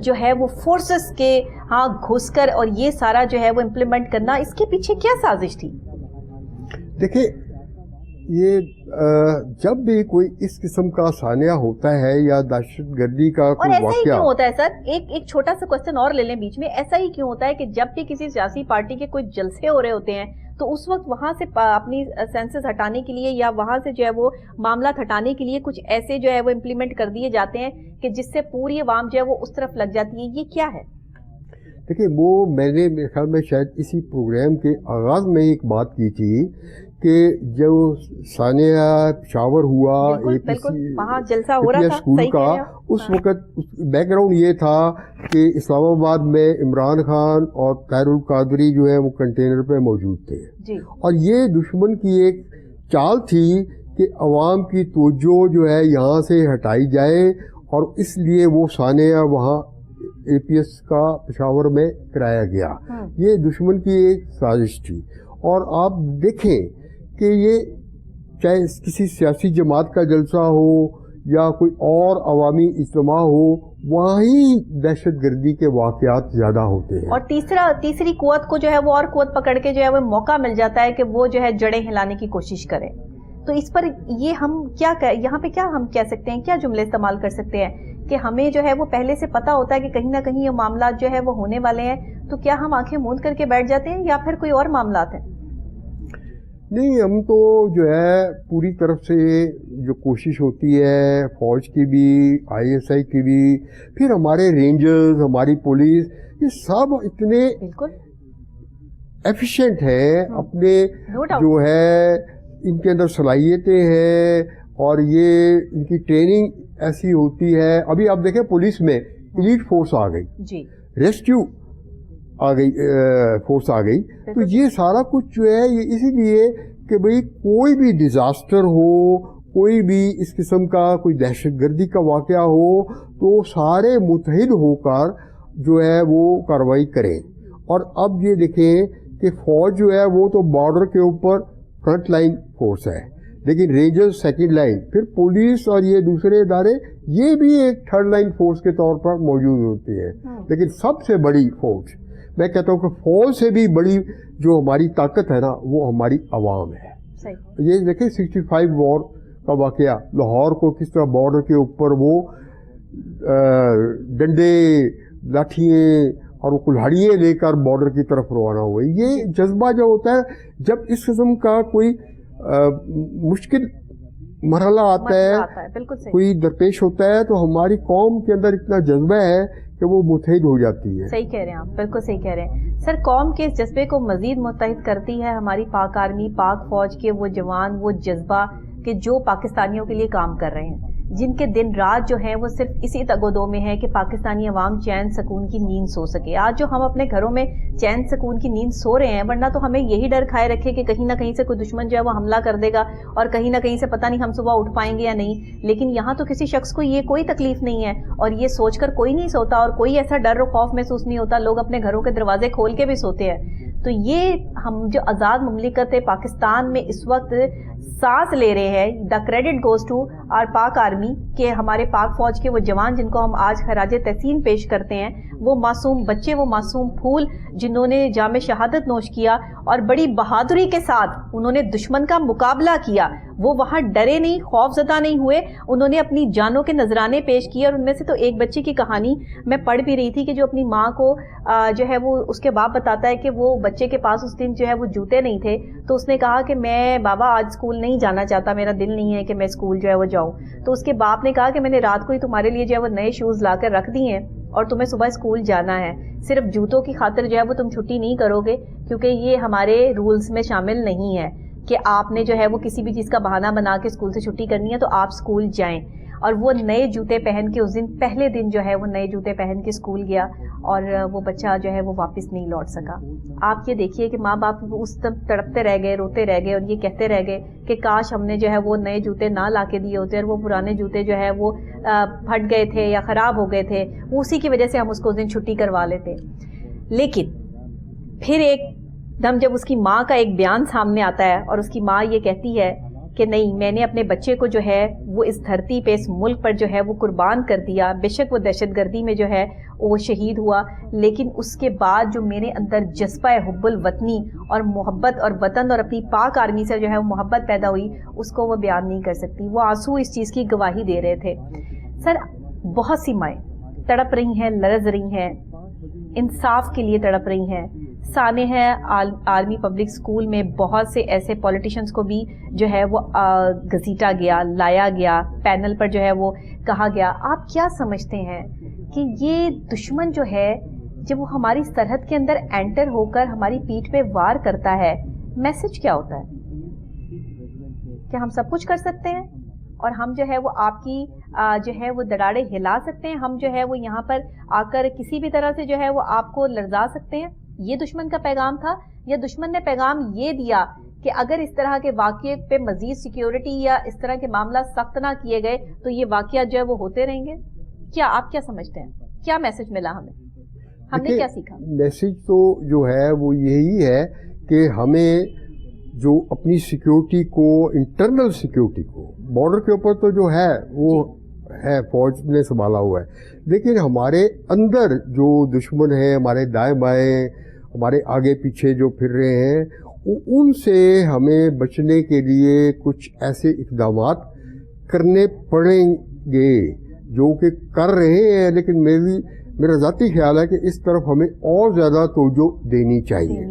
S2: جو ہے وہ فورسز کے ہاں گھس کر اور یہ سارا جو ہے وہ امپلیمنٹ کرنا, اس کے پیچھے کیا سازش تھی؟
S1: دیکھیں یہ جب بھی کوئی اس قسم کا سانحہ ہوتا ہے یا دہشت گردی کا کوئی واقعہ, اور ایسا ہی
S2: کیوں ہوتا ہے سر, ایک چھوٹا سا کوسچن اور لے لیں بیچ میں, ایسا ہی کیوں ہوتا ہے کہ جب بھی کسی سیاسی پارٹی کے کوئی جلسے ہو رہے ہوتے ہیں تو اس وقت وہاں سے اپنی سینسز ہٹانے کے لیے یا وہاں سے جو ہے وہ معاملات ہٹانے کے لیے کچھ ایسے جو ہے وہ امپلیمنٹ کر دیے جاتے ہیں کہ جس سے پوری عوام جو ہے وہ اس طرف لگ جاتی ہے, یہ کیا ہے؟
S1: دیکھیں وہ میں نے میرے خیال میں شاید اسی پروگرام کے آغاز میں ایک بات کی تھی کہ جو سانحہ پشاور ہوا اسکول کا, اس وقت بیک گراؤنڈ یہ تھا کہ اسلام آباد میں عمران خان اور طاہر القادری جو ہے وہ کنٹینر پہ موجود تھے, اور یہ دشمن کی ایک چال تھی کہ عوام کی توجہ جو ہے یہاں سے ہٹائی جائے, اور اس لیے وہ سانحہ وہاں اے پی ایس کا پشاور میں کرایا گیا. یہ دشمن کی ایک سازش تھی. اور آپ دیکھیں کہ یہ چاہے کسی سیاسی جماعت کا جلسہ ہو یا کوئی اور عوامی اجتماع ہو, وہیں دہشت گردی کے واقعات زیادہ ہوتے ہیں.
S2: اور تیسری قوت کو جو ہے وہ اور قوت پکڑ کے جو ہے وہ موقع مل جاتا ہے کہ وہ جو ہے جڑیں ہلانے کی کوشش کرے. تو اس پر یہ ہم کیا یہاں پہ کیا ہم کہہ سکتے ہیں, کیا جملے استعمال کر سکتے ہیں کہ ہمیں جو ہے وہ پہلے سے پتا ہوتا ہے کہ کہیں نہ کہیں یہ معاملات جو ہے وہ ہونے والے ہیں, تو کیا ہم آنکھیں موند کر کے بیٹھ جاتے ہیں یا پھر کوئی اور معاملات ہیں؟
S1: نہیں, ہم تو جو ہے پوری طرف سے جو کوشش ہوتی ہے فوج کی بھی, آئی ایس آئی کی بھی, پھر ہمارے رینجرز, ہماری پولیس, یہ سب اتنے ایفیشینٹ ہیں, اپنے جو ہے ان کے اندر صلاحیتیں ہیں, اور یہ ان کی ٹریننگ ایسی ہوتی ہے. ابھی آپ دیکھیں پولیس میں ایلیٹ فورس آ گئی, ریسکیو آ گئی, فورس آ گئی. تو یہ سارا کچھ جو ہے یہ اسی لیے کہ بھئی کوئی بھی ڈیزاسٹر ہو, کوئی بھی اس قسم کا کوئی دہشت گردی کا واقعہ ہو, تو سارے متحد ہو کر جو ہے وہ کارروائی کریں. اور اب یہ دیکھیں کہ فوج جو ہے وہ تو بارڈر کے اوپر فرنٹ لائن فورس ہے, لیکن رینجرز سیکنڈ لائن، پھر پولیس اور یہ دوسرے ادارے یہ بھی ایک تھرڈ لائن فورس کے طور پر موجود ہوتے ہیں. لیکن سب سے بڑی فورس، میں کہتا ہوں کہ فوج سے بھی بڑی جو ہماری طاقت ہے نا وہ ہماری عوام ہے. یہ دیکھیں 65 وار کا واقعہ، لاہور کو کس طرح بارڈر کے اوپر وہ ڈنڈے لاٹھییں اور وہ کلہاڑیاں لے کر بارڈر کی طرف روانہ ہوئے. یہ جذبہ جو ہوتا ہے جب اس قسم کا کوئی مشکل مرحلہ آتا ہے، کوئی درپیش ہوتا ہے، تو ہماری قوم کے اندر اتنا جذبہ ہے کہ وہ متحد ہو جاتی ہے.
S2: صحیح کہہ رہے ہیں آپ، بالکل صحیح کہہ رہے ہیں سر. قوم کے اس جذبے کو مزید متحد کرتی ہے ہماری پاک آرمی، پاک فوج کے وہ جوان، وہ جذبہ کہ جو پاکستانیوں کے لیے کام کر رہے ہیں، جن کے دن رات جو ہیں وہ صرف اسی تگ و دو میں ہے کہ پاکستانی عوام چین سکون کی نیند سو سکے. آج جو ہم اپنے گھروں میں چین سکون کی نیند سو رہے ہیں، ورنہ تو ہمیں یہی ڈر کھائے رکھے کہ کہیں نہ کہیں سے کوئی دشمن جو ہے وہ حملہ کر دے گا اور کہیں نہ کہیں سے پتہ نہیں ہم صبح اٹھ پائیں گے یا نہیں. لیکن یہاں تو کسی شخص کو یہ کوئی تکلیف نہیں ہے اور یہ سوچ کر کوئی نہیں سوتا اور کوئی ایسا ڈر و خوف محسوس نہیں ہوتا. لوگ اپنے گھروں کے دروازے کھول کے بھی سوتے ہیں. تو یہ ہم جو آزاد مملکت پاکستان میں اس وقت سانس لے رہے ہیں، the credit goes to our Pak army, کہ ہمارے پاک فوج کے وہ جوان جن کو ہم آج خراج تحسین پیش کرتے ہیں، وہ معصوم بچے، وہ معصوم پھول جنہوں نے جام شہادت نوش کیا اور بڑی بہادری کے ساتھ انہوں نے دشمن کا مقابلہ کیا. وہ وہاں ڈرے نہیں، خوف زدہ نہیں ہوئے، انہوں نے اپنی جانوں کے نذرانے پیش کیے. اور ان میں سے تو ایک بچے کی کہانی میں پڑھ بھی رہی تھی کہ جو اپنی ماں کو جو ہے وہ اس کے باپ بتاتا ہے کہ وہ بچے کے پاس اس دن جو ہے وہ جوتے نہیں تھے، تو اس نے کہا کہ میں بابا آج اسکول نہیں جانا چاہتا، میرا دل نہیں ہے کہ میں اسکول جو ہے وہ جاؤں. تو اس کے باپ نے کہا کہ میں نے رات کو ہی تمہارے لیے جو ہے وہ نئے شوز لا کر رکھ دیے ہیں اور تمہیں صبح اسکول جانا ہے. صرف جوتوں کی خاطر جو ہے وہ تم چھٹی نہیں کرو گے، کیونکہ یہ ہمارے رولز میں شامل نہیں ہے کہ آپ نے جو ہے وہ کسی بھی چیز کا بہانہ بنا کے اسکول سے چھٹی کرنی ہے تو آپ اسکول جائیں. اور وہ نئے جوتے پہن کے اس دن پہلے دن جو ہے وہ نئے جوتے پہن کے اسکول گیا اور وہ بچہ جو ہے وہ واپس نہیں لوٹ سکا. آپ یہ دیکھیے کہ ماں باپ اس طرح تڑپتے رہ گئے، روتے رہ گئے اور یہ کہتے رہ گئے کہ کاش ہم نے جو ہے وہ نئے جوتے نہ لا کے دیے ہوتے اور وہ پرانے جوتے جو ہے وہ پھٹ گئے تھے یا خراب ہو گئے تھے، اسی کی وجہ سے ہم اس کو اس دن چھٹی کروا لیتے. لیکن پھر ایک دم جب اس کی ماں کا ایک بیان سامنے آتا ہے اور اس کی ماں یہ کہتی ہے کہ نہیں، میں نے اپنے بچے کو جو ہے وہ اس دھرتی پہ، اس ملک پر جو ہے وہ قربان کر دیا. بے شک وہ دہشت گردی میں جو ہے وہ شہید ہوا، لیکن اس کے بعد جو میرے اندر جذبہ حب الوطنی اور محبت اور وطن اور اپنی پاک آرمی سے جو ہے وہ محبت پیدا ہوئی، اس کو وہ بیان نہیں کر سکتی. وہ آنسو اس چیز کی گواہی دے رہے تھے. سر بہت سی مائیں تڑپ رہی ہیں، لرز رہی ہیں، انصاف کے لیے تڑپ رہی ہیں. سانحہ آرمی پبلک سکول میں بہت سے ایسے پولیٹیشنز کو بھی جو ہے وہ گھسیٹا گیا، لایا گیا، پینل پر جو ہے وہ کہا گیا. آپ کیا سمجھتے ہیں کہ یہ دشمن جو ہے جب وہ ہماری سرحد کے اندر انٹر ہو کر ہماری پیٹھ پہ وار کرتا ہے، میسج کیا ہوتا ہے؟ کہ ہم سب کچھ کر سکتے ہیں اور ہم جو ہے وہ آپ کی جو ہے وہ دراڑے ہلا سکتے ہیں، ہم جو ہے وہ یہاں پر آ کر کسی بھی طرح سے جو ہے وہ آپ کو لرزا سکتے ہیں. یہ دشمن کا پیغام تھا، یا دشمن نے پیغام یہ دیا کہ اگر اس طرح کے واقعے پہ مزید سیکیورٹی یا اس طرح کے معاملات سخت نہ کیے گئے تو یہ واقعات جو ہے وہ ہوتے رہیں گے؟ کیا آپ کیا سمجھتے ہیں؟ کیا میسج ملا ہمیں؟ ہم نے کیا سیکھا؟
S1: میسج تو جو ہے وہ یہی ہے کہ ہمیں جو اپنی سیکیورٹی کو، انٹرنل سیکیورٹی کو، بارڈر کے اوپر تو جو ہے وہ ہے فوج نے سنبھالا ہوا ہے، لیکن ہمارے اندر جو دشمن ہیں، ہمارے دائیں بائیں، ہمارے آگے پیچھے جو پھر رہے ہیں، ان سے ہمیں بچنے کے لیے کچھ ایسے اقدامات کرنے پڑیں گے جو کہ کر رہے ہیں. لیکن میرا ذاتی خیال ہے کہ اس طرف ہمیں اور زیادہ توجہ دینی چاہیے.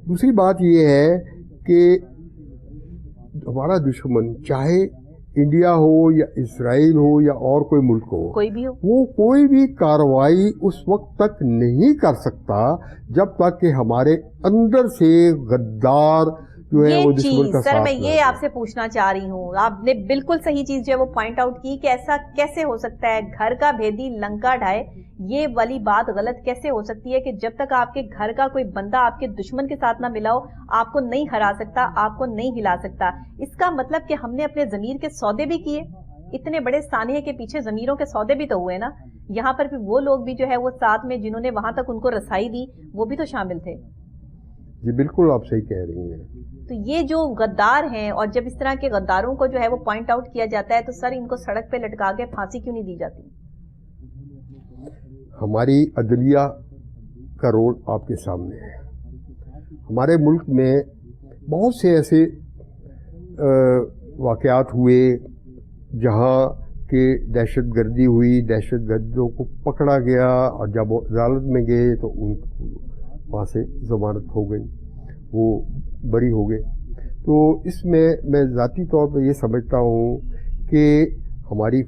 S1: دوسری بات یہ ہے کہ ہمارا دشمن چاہے انڈیا ہو یا اسرائیل ہو یا اور کوئی ملک ہو،
S2: کوئی بھی ہو،
S1: وہ کوئی بھی کارروائی اس وقت تک نہیں کر سکتا جب تک کہ ہمارے اندر سے غدار جو ہے وہ دشمن کا
S2: سر
S1: ساتھ
S2: میں یہ آپ سے پوچھنا چاہ رہی ہوں. آپ نے بالکل صحیح چیز جو ہے وہ پوائنٹ آؤٹ کی کہ ایسا کیسے ہو سکتا ہے، گھر کا بھیدی لنکا ڈھائے، یہ والی بات غلط کیسے ہو سکتی ہے کہ جب تک آپ کے گھر کا کوئی بندہ آپ کے دشمن کے ساتھ نہ ملا ہو، آپ کو نہیں ہرا سکتا، آپ کو نہیں ہلا سکتا. اس کا مطلب کہ ہم نے اپنے ضمیر کے سودے بھی کیے. اتنے بڑے سانحے کے پیچھے ضمیروں کے سودے بھی تو ہوئے نا. یہاں پر بھی وہ لوگ بھی جو ہے وہ ساتھ میں جنہوں نے وہاں تک ان کو رسائی دی، وہ بھی تو شامل تھے.
S1: جی بالکل آپ صحیح کہہ رہی ہیں.
S2: تو یہ جو غدار ہیں، اور جب اس طرح کے غداروں کو جو ہے وہ پوائنٹ آؤٹ کیا جاتا ہے تو سر ان کو سڑک پہ لٹکا کے پھانسی کیوں نہیں دی جاتی؟
S1: ہماری عدلیہ کا رول آپ کے سامنے ہے. ہمارے ملک میں بہت سے ایسے واقعات ہوئے جہاں کہ دہشت گردی ہوئی، دہشت گردوں کو پکڑا گیا اور جب وہ عدالت میں گئے تو ان کو وہاں سے ضمانت ہو گئی، وہ بری ہو گئے. تو اس میں ذاتی طور پہ یہ سمجھتا ہوں کہ ہماری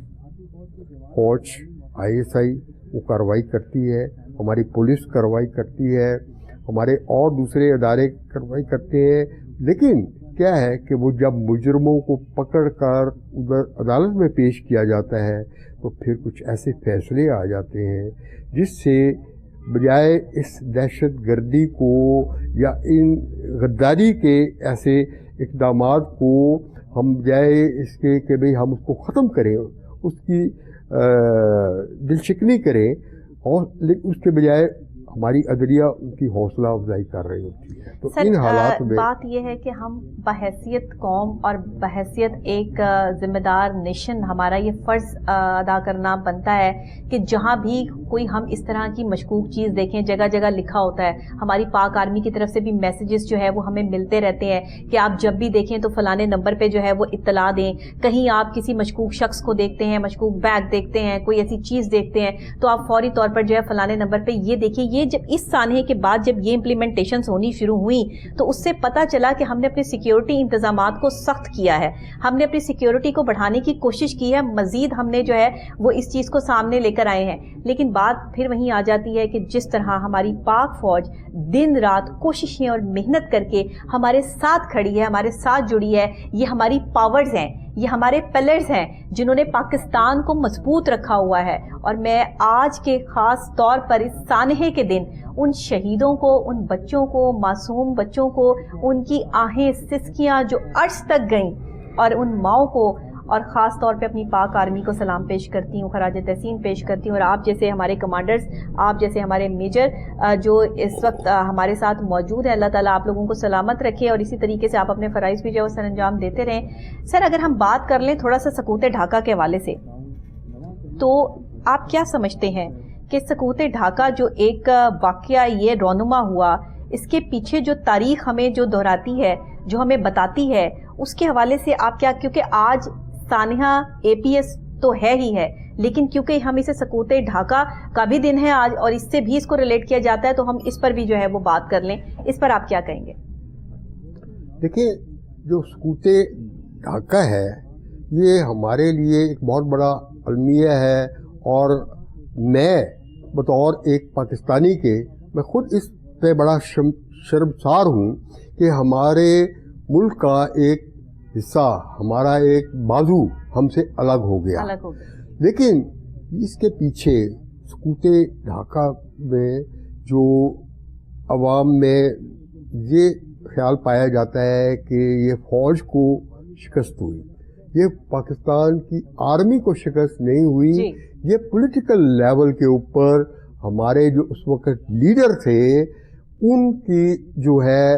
S1: فوج ISI وہ کارروائی کرتی ہے، ہماری پولیس کارروائی کرتی ہے، ہمارے اور دوسرے ادارے کارروائی کرتے ہیں، لیکن کیا ہے کہ وہ جب مجرموں کو پکڑ کر ادھر عدالت میں پیش کیا جاتا ہے تو پھر کچھ ایسے فیصلے آ جاتے ہیں جس سے بجائے اس دہشت گردی کو یا ان غداری کے ایسے اقدامات کو ہم بجائے اس کے کہ بھئی ہم اس کو ختم کریں، اس کی دل شکنی کریں، اور اس کے بجائے ہماری عدلیہ ان کی حوصلہ افزائی کر رہی ہوتی ہے. تو ان حالات میں
S2: بات یہ ہے کہ ہم بحیثیت قوم اور بحیثیت ایک ذمہ دار نیشن ہمارا یہ فرض ادا کرنا بنتا ہے کہ جہاں بھی کوئی ہم اس طرح کی مشکوک چیز دیکھیں، جگہ جگہ لکھا ہوتا ہے، ہماری پاک آرمی کی طرف سے بھی میسیجز جو ہے وہ ہمیں ملتے رہتے ہیں کہ آپ جب بھی دیکھیں تو فلانے نمبر پہ جو ہے وہ اطلاع دیں. کہیں آپ کسی مشکوک شخص کو دیکھتے ہیں، مشکوک بیگ دیکھتے ہیں، کوئی ایسی چیز دیکھتے ہیں تو آپ فوری طور پر جو ہے فلانے نمبر پہ یہ دیکھیں. یہ جب اس سانحے کے بعد جب یہ امپلیمنٹیشنز ہونی شروع ہوئیں تو اس سے پتہ چلا کہ ہم نے اپنے سیکیورٹی انتظامات کو سخت کیا ہے، ہم نے اپنی سیکیورٹی کو بڑھانے کی کوشش کی ہے، مزید ہم نے جو ہے وہ اس چیز کو سامنے لے کر آئے ہیں. لیکن بات پھر وہیں آ جاتی ہے کہ جس طرح ہماری پاک فوج دن رات کوششیں اور محنت کر کے ہمارے ساتھ کھڑی ہے، ہمارے ساتھ جڑی ہے، یہ ہماری پاورز ہیں، یہ ہمارے پلرز ہیں جنہوں نے پاکستان کو مضبوط رکھا ہوا ہے. اور میں آج کے خاص طور پر اس سانحے کے دن ان شہیدوں کو، ان بچوں کو، معصوم بچوں کو، ان کی آہیں سسکیاں جو عرش تک گئیں، اور ان ماؤں کو، اور خاص طور پہ اپنی پاک آرمی کو سلام پیش کرتی ہوں، خراج تحسین پیش کرتی ہوں. اور آپ جیسے ہمارے کمانڈرز، آپ جیسے ہمارے میجر جو اس وقت ہمارے ساتھ موجود ہیں، اللہ تعالیٰ آپ لوگوں کو سلامت رکھے اور اسی طریقے سے آپ اپنے فرائض بھی جو ہے سر انجام دیتے رہیں. سر اگر ہم بات کر لیں تھوڑا سا سقوط ڈھاکہ کے حوالے سے، تو آپ کیا سمجھتے ہیں کہ سقوط ڈھاکہ جو ایک واقعہ یہ رونما ہوا، اس کے پیچھے جو تاریخ ہمیں جو دہراتی ہے، جو ہمیں بتاتی ہے، اس کے حوالے سے آپ کیا، کیونکہ آج سانحہ APS تو ہے ہی ہے، لیکن کیونکہ ہم اسے سقوط ڈھاکہ کا بھی دن ہے آج اور اس سے بھی اس کو ریلیٹ کیا جاتا ہے تو ہم اس پر بھی جو ہے وہ بات کر لیں. اس پر آپ کیا کہیں گے؟
S1: دیکھیں، جو سقوط ڈھاکہ ہے یہ ہمارے لیے ایک بہت بڑا المیہ ہے، اور میں بطور ایک پاکستانی کے میں خود اس پہ بڑا شرمسار ہوں کہ ہمارے ملک کا ایک حصہ، ہمارا ایک بازو ہم سے الگ ہو گیا. لیکن اس کے پیچھے سقوط ڈھاکہ میں جو عوام میں یہ خیال پایا جاتا ہے کہ یہ فوج کو شکست ہوئی، یہ پاکستان کی آرمی کو شکست نہیں ہوئی. یہ پولیٹیکل لیول کے اوپر ہمارے جو اس وقت لیڈر تھے ان کی جو ہے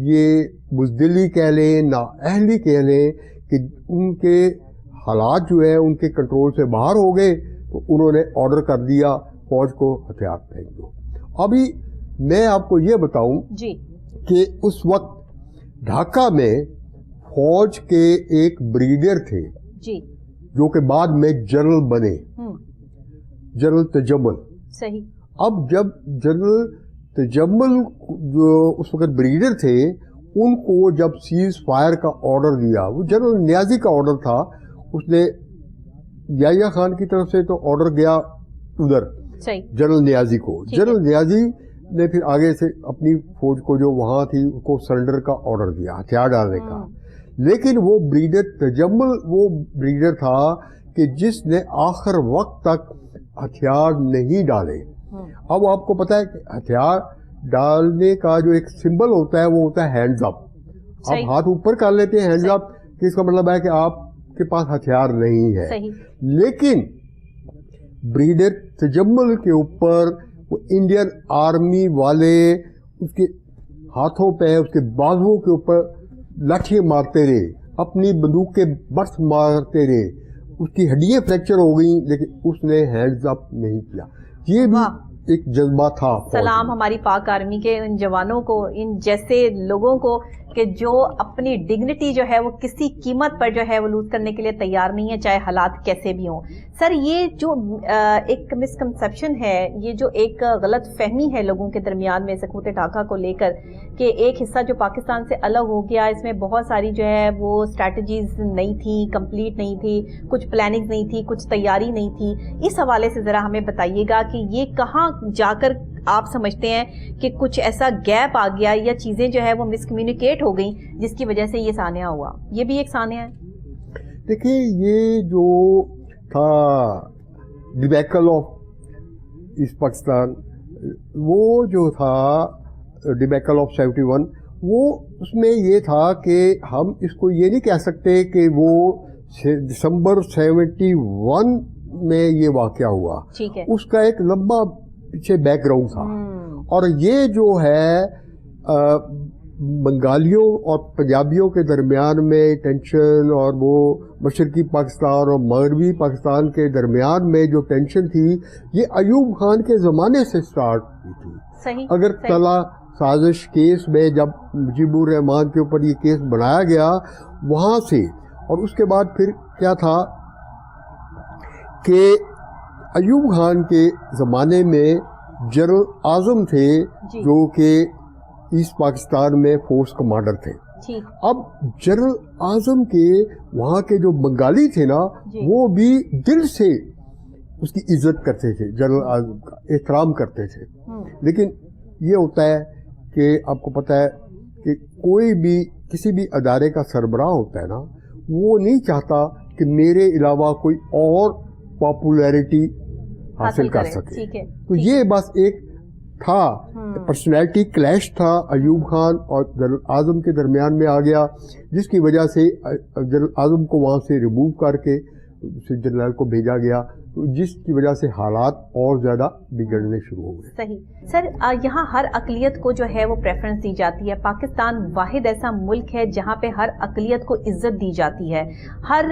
S1: یہ بزدلی کہہ لیں، نااہلی کہہ لیں، کہ ان کے حالات جو ہے ان کے کنٹرول سے باہر ہو گئے تو انہوں نے آرڈر کر دیا فوج کو ہتھیار پھینک دو. ابھی میں آپ کو یہ بتاؤں کہ اس وقت ڈھاکہ میں فوج کے ایک بریڈر تھے جو کہ بعد میں جنرل بنے، جنرل تجمل.
S2: صحیح.
S1: اب جب جنرل تجمل جو اس وقت بریڈر تھے ان کو جب سیز فائر کا آرڈر دیا، وہ جنرل نیازی کا آرڈر تھا، اس نے یحییٰ خان کی طرف سے تو آرڈر گیا ادھر جنرل نیازی کو، جنرل نیازی نے پھر آگے سے اپنی فوج کو جو وہاں تھی اس کو سرنڈر کا آرڈر دیا، ہتھیار ڈالنے کا. لیکن وہ بریڈر تجمل وہ بریڈر تھا کہ جس نے آخر وقت تک ہتھیار نہیں ڈالے. اب آپ کو پتا ہے کہ ہتھیار ڈالنے کا جو ایک سمبل ہوتا ہے وہ ہوتا ہے ہینڈز اپ. آپ ہاتھ اوپر کر لیتے ہیں ہینڈز اپ، کہ اس کا مطلب ہے کہ آپ کے پاس ہتھیار نہیں ہے. لیکن بریڈر تجمل کے اوپر وہ انڈین آرمی والے اس کے ہاتھوں پہ اس کے بازوؤں کے اوپر لاٹھی مارتے رہے, اپنی بندوق کے برس مارتے رہے, اس کی ہڈیاں فریکچر ہو گئیں لیکن اس نے ہینڈز اپ نہیں کیا. یہ بھی ایک جذبہ تھا.
S2: سلام ہماری پاک آرمی کے ان جوانوں کو, ان جیسے لوگوں کو کہ جو اپنی ڈگنیٹی جو ہے وہ کسی قیمت پر جو ہے وہ لوز کرنے کے لیے تیار نہیں ہے, چاہے حالات کیسے بھی ہوں. سر یہ جو ایک مسکنسیپشن ہے, یہ جو ایک غلط فہمی ہے لوگوں کے درمیان میں سکوت ڈھاکہ کو لے کر کہ ایک حصہ جو پاکستان سے الگ ہو گیا, اس میں بہت ساری جو ہے وہ اسٹریٹجیز نہیں تھی, کمپلیٹ نہیں تھی, کچھ پلاننگ نہیں تھی, کچھ تیاری نہیں تھی. اس حوالے سے ذرا ہمیں بتائیے گا کہ یہ کہاں جا کر آپ سمجھتے ہیں کہ کچھ ایسا گیپ آ گیا یا چیزیں جو ہے وہ مس کمیونیکیٹ ہو گئیں جس کی وجہ سے یہ سانحہ ہوا؟ یہ بھی ایک سانحہ ہے.
S1: دیکھیے یہ جو تھا ڈیبیکل آف ایسٹ پاکستان, وہ جو تھا ڈیبیکل آف 71, وہ اس میں یہ تھا کہ ہم اس کو یہ نہیں کہہ سکتے کہ وہ دسمبر 71 میں یہ واقعہ ہوا.
S2: ٹھیک ہے,
S1: اس کا ایک لمبا پیچھے بیک گراؤنڈ تھا. اور یہ جو ہے بنگالیوں اور پنجابیوں کے درمیان میں ٹینشن, اور وہ مشرقی پاکستان اور مغربی پاکستان کے درمیان میں جو ٹینشن تھی, یہ ایوب خان کے زمانے سے سٹارٹ ہوئی تھی.
S2: صحیح.
S1: اگر تلا سازش کیس میں جب مجیب الرحمان کے اوپر یہ کیس بنایا گیا وہاں سے, اور اس کے بعد پھر کیا تھا کہ ایوب خان کے زمانے میں جنرل اعظم تھے جو کہ ایسٹ پاکستان میں فورس کمانڈر تھے. اب جنرل اعظم کے وہاں کے جو بنگالی تھے نا, وہ بھی دل سے اس کی عزت کرتے تھے, جنرل اعظم کا احترام کرتے تھے. لیکن یہ ہوتا ہے کہ آپ کو پتہ ہے کہ کوئی بھی کسی بھی ادارے کا سربراہ ہوتا ہے نا, وہ نہیں چاہتا کہ میرے علاوہ کوئی اور پاپولیرٹی حاصل کر سکے. تو یہ بس ایک تھا, پرسنالٹی کلیش تھا ایوب خان اور جنرل اعظم کے درمیان میں آ گیا, جس کی وجہ سے جنرل اعظم کو وہاں سے ریموو کر کے جنرل کو بھیجا گیا, جس کی وجہ سے حالات اور زیادہ بگڑنے شروع ہو گئے.
S2: صحیح. سر یہاں ہر اقلیت کو جو ہے وہ پریفرنس دی جاتی ہے. پاکستان واحد ایسا ملک ہے جہاں پہ ہر اقلیت کو عزت دی جاتی ہے. ہر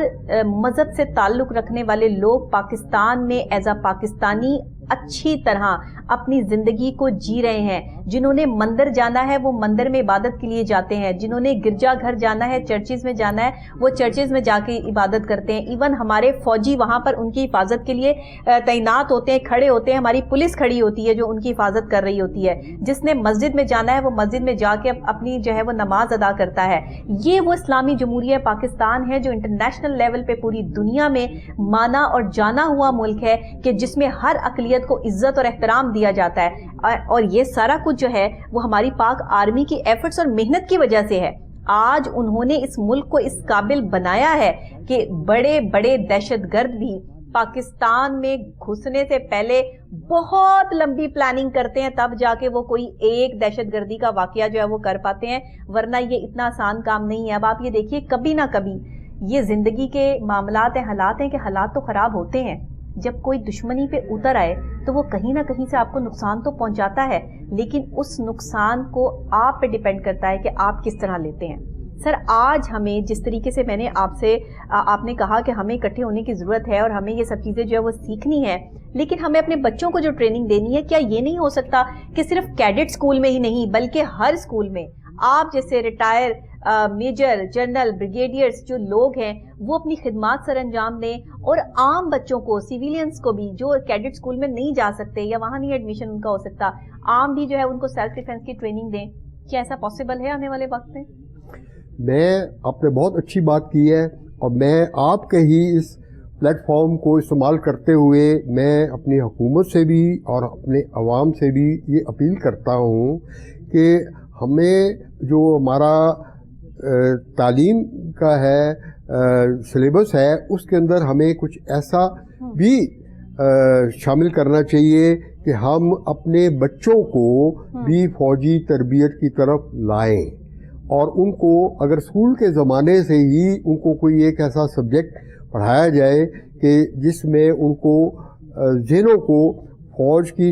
S2: مذہب سے تعلق رکھنے والے لوگ پاکستان میں ایز اے پاکستانی اچھی طرح اپنی زندگی کو جی رہے ہیں. جنہوں نے مندر جانا ہے وہ مندر میں عبادت کے لیے جاتے ہیں, جنہوں نے گرجا گھر جانا ہے, چرچز میں جانا ہے, وہ چرچز میں جا کے عبادت کرتے ہیں. ایون ہمارے فوجی وہاں پر ان کی حفاظت کے لیے تعینات ہوتے ہیں, کھڑے ہوتے ہیں. ہماری پولیس کھڑی ہوتی ہے جو ان کی حفاظت کر رہی ہوتی ہے. جس نے مسجد میں جانا ہے وہ مسجد میں جا کے اپنی جو ہے وہ نماز ادا کرتا ہے. یہ وہ اسلامی جمہوریہ پاکستان ہے جو انٹرنیشنل لیول پہ پوری دنیا میں مانا اور جانا ہوا ملک ہے, کہ جس میں ہر اقلیت کو عزت اور احترام دیا جاتا ہے. اور یہ سارا کچھ جو ہے وہ ہماری پاک آرمی کی ایفرٹس اور محنت کی وجہ سے ہے. آج انہوں نے اس ملک کو اس قابل بنایا ہے کہ بڑے بڑے دہشت گرد بھی پاکستان میں گھسنے سے پہلے بہت لمبی پلاننگ کرتے ہیں, تب جا کے وہ کوئی ایک دہشت گردی کا واقعہ جو ہے وہ کر پاتے ہیں, ورنہ یہ اتنا آسان کام نہیں ہے. اب آپ یہ دیکھیے, کبھی نہ کبھی یہ زندگی کے معاملات ہیں, حالات ہیں کہ حالات تو خراب ہوتے ہیں. جب کوئی دشمنی پہ اتر آئے تو وہ کہیں نہ کہیں سے آپ کو نقصان تو پہنچاتا ہے, لیکن اس نقصان کو آپ پہ ڈیپینڈ کرتا ہے کہ آپ کس طرح لیتے ہیں. سر آج ہمیں جس طریقے سے میں نے آپ نے کہا کہ ہمیں اکٹھے ہونے کی ضرورت ہے اور ہمیں یہ سب چیزیں جو ہے وہ سیکھنی ہے, لیکن ہمیں اپنے بچوں کو جو ٹریننگ دینی ہے, کیا یہ نہیں ہو سکتا کہ صرف کیڈٹ اسکول میں ہی نہیں بلکہ ہر اسکول میں آپ جیسے ریٹائر میجر, جنرل, بریگیڈیئرز جو لوگ ہیں وہ اپنی خدمات سر انجام دیں, اور عام بچوں کو, سیویلینز کو بھی جو کیڈٹ اسکول میں نہیں جا سکتے یا وہاں نہیں ایڈمیشن ان کا ہو سکتا, عام بھی جو ہے ان کو سیلف ڈیفینس کی ٹریننگ دیں. کیا ایسا پاسبل ہے آنے والے وقت میں؟
S1: آپ نے بہت اچھی بات کی ہے, اور میں آپ کے ہی اس پلیٹ فارم کو استعمال کرتے ہوئے میں اپنی حکومت سے بھی اور اپنے عوام سے بھی یہ اپیل کرتا ہوں کہ ہمیں جو ہمارا تعلیم کا ہے سلیبس ہے, اس کے اندر ہمیں کچھ ایسا بھی شامل کرنا چاہیے کہ ہم اپنے بچوں کو بھی فوجی تربیت کی طرف لائیں, اور ان کو اگر اسکول کے زمانے سے ہی ان کو کوئی ایک ایسا سبجیکٹ پڑھایا جائے کہ جس میں ان کو ذہنوں کو فوج کی